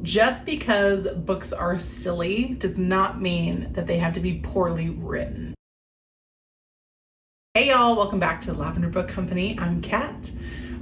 Just because books are silly does not mean that they have to be poorly written. Hey y'all, welcome back to Lavender Book Company. I'm Kat.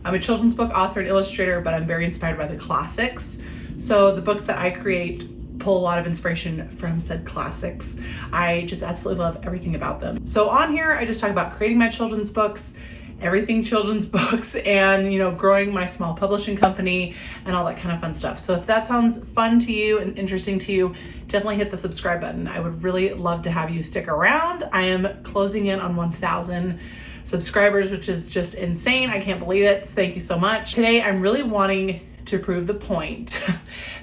I'm a children's book author and illustrator, but I'm very inspired by the classics. So the books that I create pull a lot of inspiration from said classics. I just absolutely love everything about them. So on here, I just talk about creating my children's books, everything children's books, and growing my small publishing company and all that kind of fun stuff. So if that sounds fun to you and interesting to you, definitely hit the subscribe button. I would really love to have you stick around. I am closing in on 1,000 subscribers, which is just insane. I can't believe it. Thank you so much. Today, I'm really wanting to prove the point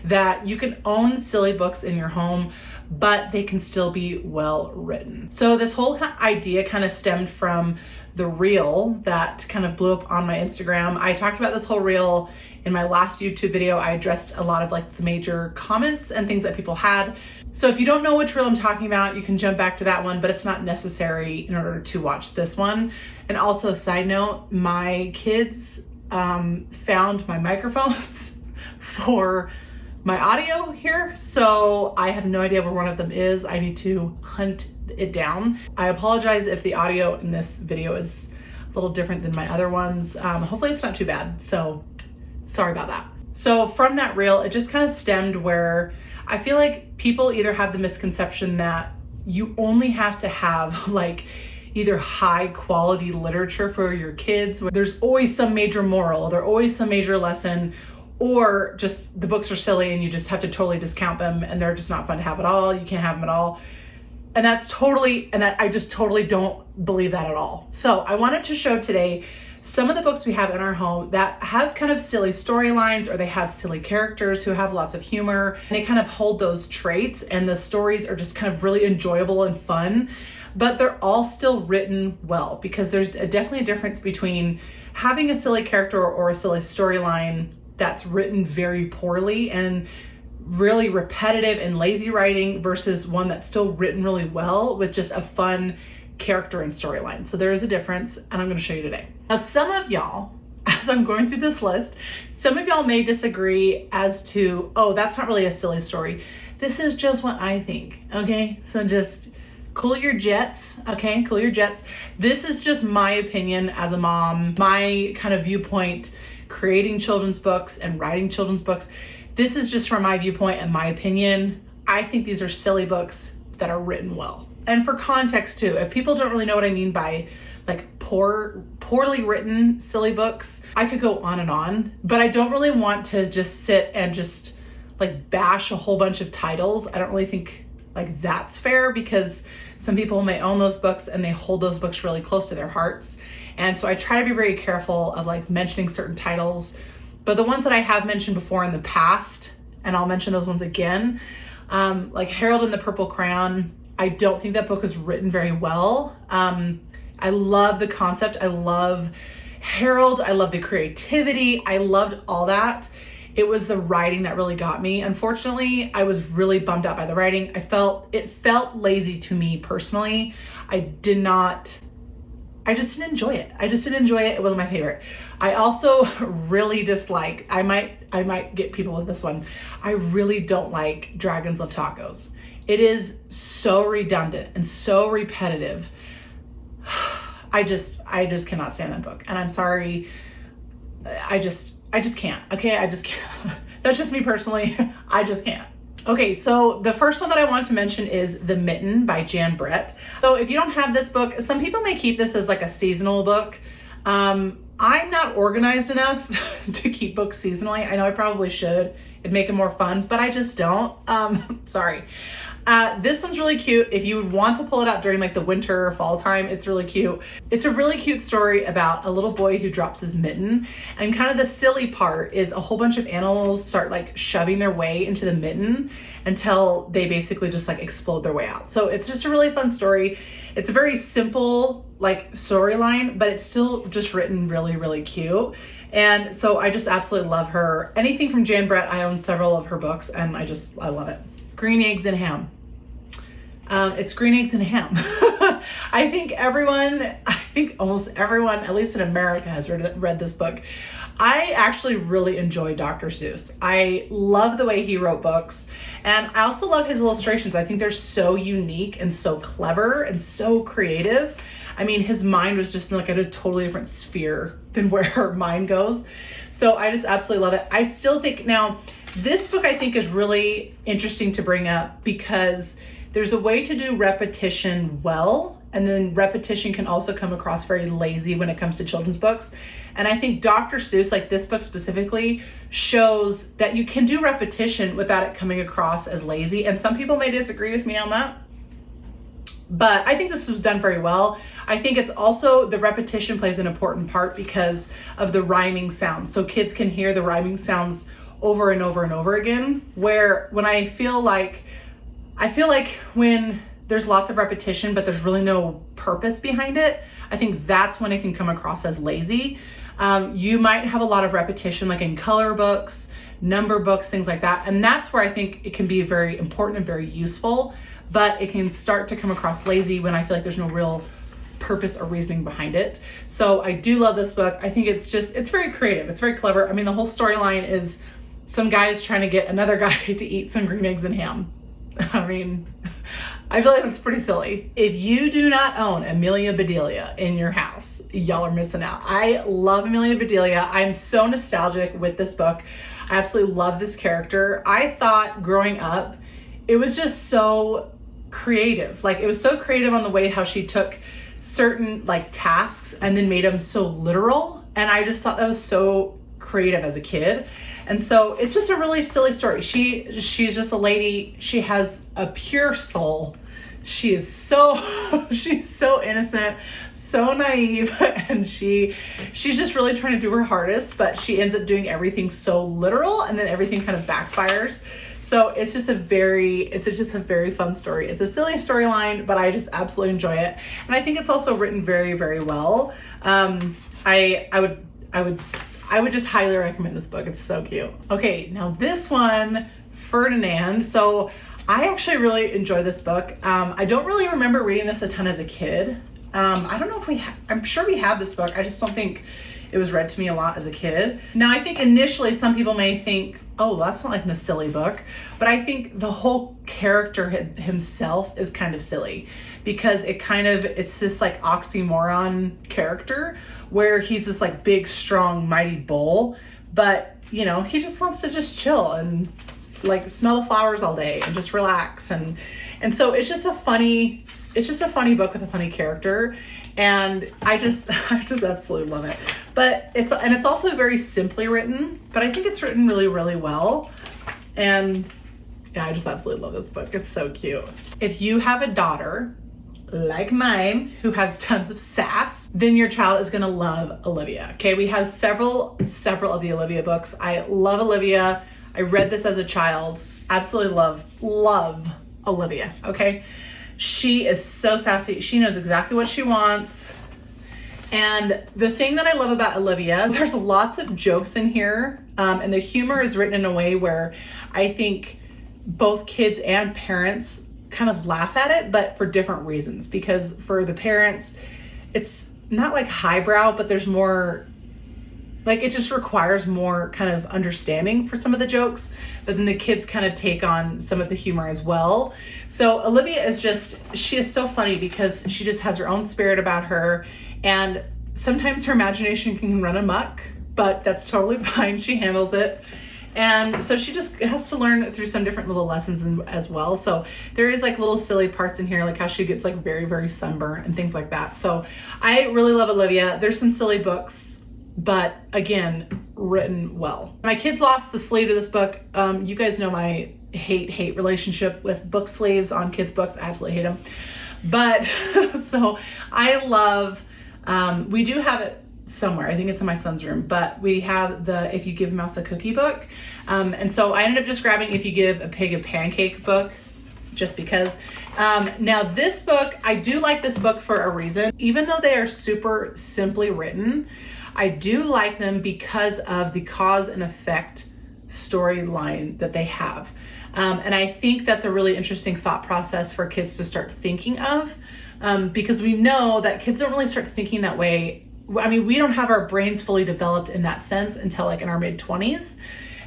that you can own silly books in your home, but they can still be well written. So this whole idea kind of stemmed from the reel that kind of blew up on my Instagram. I talked about this whole reel in my last YouTube video. I addressed a lot of the major comments and things that people had. So if you don't know which reel I'm talking about, you can jump back to that one, but it's not necessary in order to watch this one. And also, side note, my kids found my microphones for my audio here, so I have no idea where one of them is. I need to hunt it down. I apologize if the audio in this video is a little different than my other ones. Hopefully it's not too bad, so sorry about that. So from that reel, it just kind of stemmed where I feel like people either have the misconception that you only have to have either high quality literature for your kids, where there's always some major moral, there's always some major lesson, or just the books are silly and you just have to totally discount them and they're just not fun to have at all. You can't have them at all. And I just totally don't believe that at all. So I wanted to show today some of the books we have in our home that have kind of silly storylines, or they have silly characters who have lots of humor. And they kind of hold those traits, and the stories are just kind of really enjoyable and fun, but they're all still written well, because there's definitely a difference between having a silly character or a silly storyline that's written very poorly and really repetitive and lazy writing versus one that's still written really well with just a fun character and storyline. So there is a difference, and I'm going to show you today. Now, some of y'all, as I'm going through this list, some of y'all may disagree as to, oh, that's not really a silly story. This is just what I think, okay? So just cool your jets, okay? Cool your jets. This is just my opinion as a mom, my kind of viewpoint, creating children's books and writing children's books. This is just from my viewpoint and my opinion. I think these are silly books that are written well. And for context too, if people don't really know what I mean by poorly written silly books, I could go on and on, but I don't really want to just sit and just bash a whole bunch of titles. I don't really think that's fair, because some people may own those books and they hold those books really close to their hearts. And so I try to be very careful of mentioning certain titles. But the ones that I have mentioned before in the past, and I'll mention those ones again, like Harold and the Purple Crayon, I don't think that book was written very well. I love the concept. I love Harold. I love the creativity. I loved all that. It was the writing that really got me. Unfortunately, I was really bummed out by the writing. It felt lazy to me personally. I just didn't enjoy it. It wasn't my favorite. I also really dislike, I might get people with this one. I really don't like Dragons Love Tacos. It is so redundant and so repetitive. I just cannot stand that book. And I'm sorry. I just can't. Okay, I just can't. That's just me personally. I just can't. Okay, so the first one that I want to mention is The Mitten by Jan Brett. So if you don't have this book, some people may keep this as a seasonal book. I'm not organized enough to keep books seasonally. I know I probably should. It'd make it more fun, but I just don't. Sorry. This one's really cute. If you would want to pull it out during the winter or fall time, it's really cute. It's a really cute story about a little boy who drops his mitten, and kind of the silly part is a whole bunch of animals start shoving their way into the mitten until they basically just explode their way out. So it's just a really fun story. It's a very simple storyline, but it's still just written really, really cute. And so I just absolutely love her. Anything from Jan Brett, I own several of her books, and I love it. Green Eggs and Ham. It's Green Eggs and Ham. I think almost everyone, at least in America, has read this book. I actually really enjoy Dr. Seuss. I love the way he wrote books, and I also love his illustrations. I think they're so unique and so clever and so creative. I mean, his mind was just like at a totally different sphere than where mine goes. So I just absolutely love it. I still think now, this book I think is really interesting to bring up because there's a way to do repetition well, and then repetition can also come across very lazy when it comes to children's books. And I think Dr. Seuss, like this book specifically, shows that you can do repetition without it coming across as lazy. And some people may disagree with me on that, but I think this was done very well. I think it's also, the repetition plays an important part because of the rhyming sounds. So kids can hear the rhyming sounds over and over and over again, where when I feel like when there's lots of repetition, but there's really no purpose behind it, I think that's when it can come across as lazy. You might have a lot of repetition, like in color books, number books, things like that. And that's where I think it can be very important and very useful, but it can start to come across lazy when I feel like there's no real purpose or reasoning behind it. So I do love this book. I think it's very creative. It's very clever. I mean, the whole storyline is some guy is trying to get another guy to eat some green eggs and ham. I mean, I feel like that's pretty silly. If you do not own Amelia Bedelia in your house, y'all are missing out. I love Amelia Bedelia. I'm so nostalgic with this book. I absolutely love this character. I thought growing up, it was just so creative. Like, it was so creative on the way how she took certain like tasks and then made them so literal. And I just thought that was so creative as a kid. And so it's just a really silly story. She's just a lady. She has a pure soul. She's so innocent, so naive, and she's just really trying to do her hardest, but she ends up doing everything so literal, and then everything kind of backfires. So it's just a very fun story. It's a silly storyline, but I just absolutely enjoy it. And I think it's also written very, very well. I would just highly recommend this book. It's so cute. Okay, now this one, Ferdinand. So I actually really enjoy this book. I don't really remember reading this a ton as a kid. I don't know if I'm sure we have this book. I just don't think it was read to me a lot as a kid. Now, I think initially some people may think, oh, that's not like a silly book. But I think the whole character himself is kind of silly because it's this like oxymoron character where he's this like big, strong, mighty bull. But, you know, he just wants to just chill and like smell the flowers all day and just relax. And so it's just a funny book with a funny character. And I just absolutely love it. But it's also very simply written, but I think it's written really, really well. And yeah, I just absolutely love this book. It's so cute. If you have a daughter like mine who has tons of sass, then your child is gonna love Olivia. Okay, we have several of the Olivia books. I love Olivia. I read this as a child. Absolutely love Olivia, okay? She is so sassy. She knows exactly what she wants. And the thing that I love about Olivia, there's lots of jokes in here. And the humor is written in a way where I think both kids and parents kind of laugh at it, but for different reasons. Because for the parents, it's not like highbrow, but there's more, like it just requires more kind of understanding for some of the jokes, but then the kids kind of take on some of the humor as well. So Olivia she is so funny because she just has her own spirit about her, and sometimes her imagination can run amok, but that's totally fine. She handles it. And so she just has to learn through some different little lessons as well. So there is like little silly parts in here, like how she gets like very, very sunburnt and things like that. So I really love Olivia. There's some silly books, but again, written well. My kids lost the sleeve to this book. You guys know my hate relationship with book sleeves on kids' books. I absolutely hate them. But so I love, we do have it somewhere. I think it's in my son's room, but we have the If You Give a Mouse a Cookie book. And so I ended up just grabbing If You Give a Pig a Pancake book, just because. Now this book, I do like this book for a reason. Even though they are super simply written, I do like them because of the cause and effect storyline that they have. And I think that's a really interesting thought process for kids to start thinking of, because we know that kids don't really start thinking that way I mean, we don't have our brains fully developed in that sense until like in our mid-20s.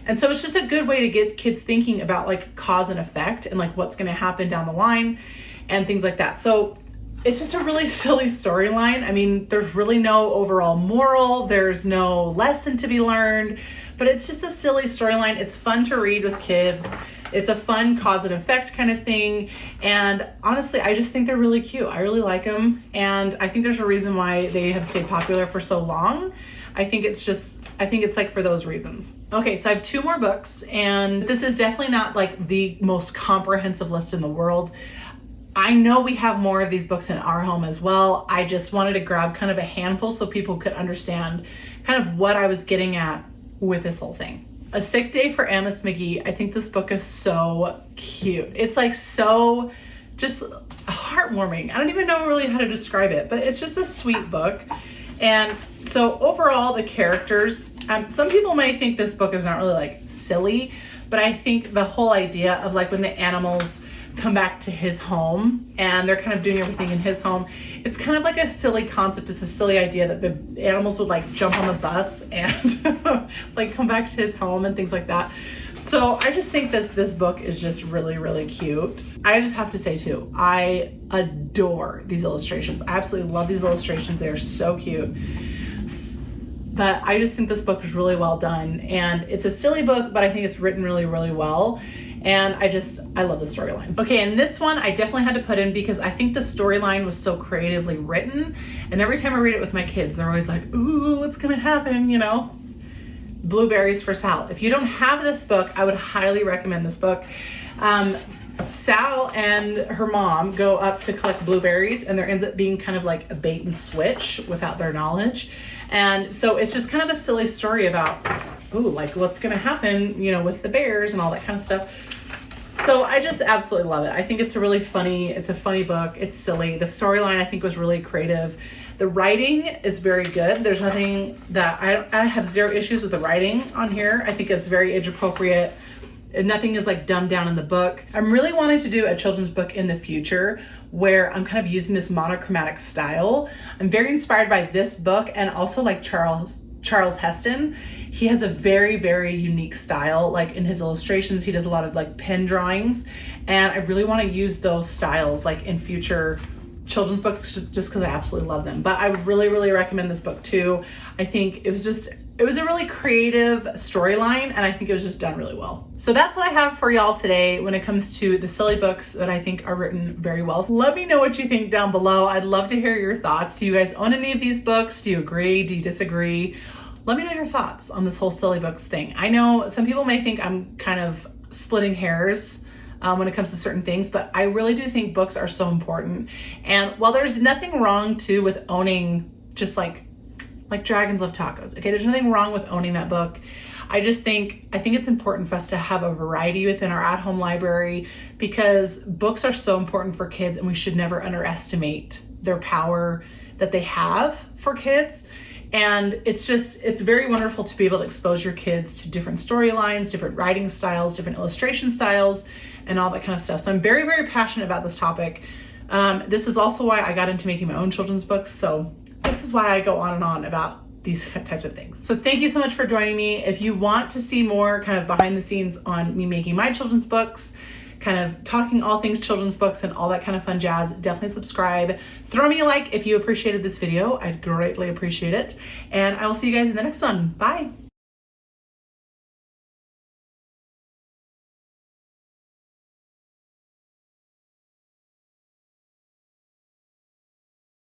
And so it's just a good way to get kids thinking about like cause and effect and like what's going to happen down the line and things like that. So it's just a really silly storyline. I mean, there's really no overall moral, there's no lesson to be learned, but it's just a silly storyline. It's fun to read with kids. It's a fun cause and effect kind of thing. And honestly, I just think they're really cute. I really like them. And I think there's a reason why they have stayed popular for so long. I think it's like for those reasons. Okay, so I have 2 more books, and this is definitely not like the most comprehensive list in the world. I know we have more of these books in our home as well. I just wanted to grab kind of a handful so people could understand kind of what I was getting at with this whole thing. A Sick Day for Amos McGee. I think this book is so cute. It's like so just heartwarming. I don't even know really how to describe it, but it's just a sweet book. And so overall, the characters, some people may think this book is not really like silly, but I think the whole idea of like when the animals come back to his home and they're kind of doing everything in his home, it's kind of like a silly concept. It's a silly idea that the animals would like jump on the bus and like come back to his home and things like that. So I just think that this book is just really, really cute. I just have to say too, I adore these illustrations. I absolutely love these illustrations. They are so cute. But I just think this book is really well done, and it's a silly book, but I think it's written really, really well. And I love the storyline. Okay, and this one I definitely had to put in because I think the storyline was so creatively written. And every time I read it with my kids, they're always like, ooh, what's gonna happen, you know? Blueberries for Sal. If you don't have this book, I would highly recommend this book. Sal and her mom go up to collect blueberries, and there ends up being kind of like a bait and switch without their knowledge. And so it's just kind of a silly story about, ooh, like what's gonna happen, you know, with the bears and all that kind of stuff. So I just absolutely love it. I think it's a funny book. It's silly. The storyline I think was really creative. The writing is very good. There's nothing that I have 0 issues with the writing on here. I think it's very age appropriate. Nothing is like dumbed down in the book. I'm really wanting to do a children's book in the future where I'm kind of using this monochromatic style. I'm very inspired by this book and also like Charles Heston. He has a very, very unique style. Like in his illustrations, he does a lot of like pen drawings, and I really want to use those styles like in future children's books just because I absolutely love them. But I would really, really recommend this book too. I think it was a really creative storyline, and I think it was just done really well. So that's what I have for y'all today when it comes to the silly books that I think are written very well. So let me know what you think down below. I'd love to hear your thoughts. Do you guys own any of these books? Do you agree? Do you disagree? Let me know your thoughts on this whole silly books thing. I know some people may think I'm kind of splitting hairs when it comes to certain things, but I really do think books are so important. And while there's nothing wrong too with owning just like Dragons Love Tacos, okay, there's nothing wrong with owning that book. I think it's important for us to have a variety within our at-home library because books are so important for kids, and we should never underestimate their power that they have for kids. And it's very wonderful to be able to expose your kids to different storylines, different writing styles, different illustration styles, and all that kind of stuff. So I'm very, very passionate about this topic. This is also why I got into making my own children's books. So this is why I go on and on about these types of things. So thank you so much for joining me. If you want to see more kind of behind the scenes on me making my children's books, kind of talking all things children's books and all that kind of fun jazz, definitely subscribe. Throw me a like if you appreciated this video. I'd greatly appreciate it. And I will see you guys in the next one. Bye.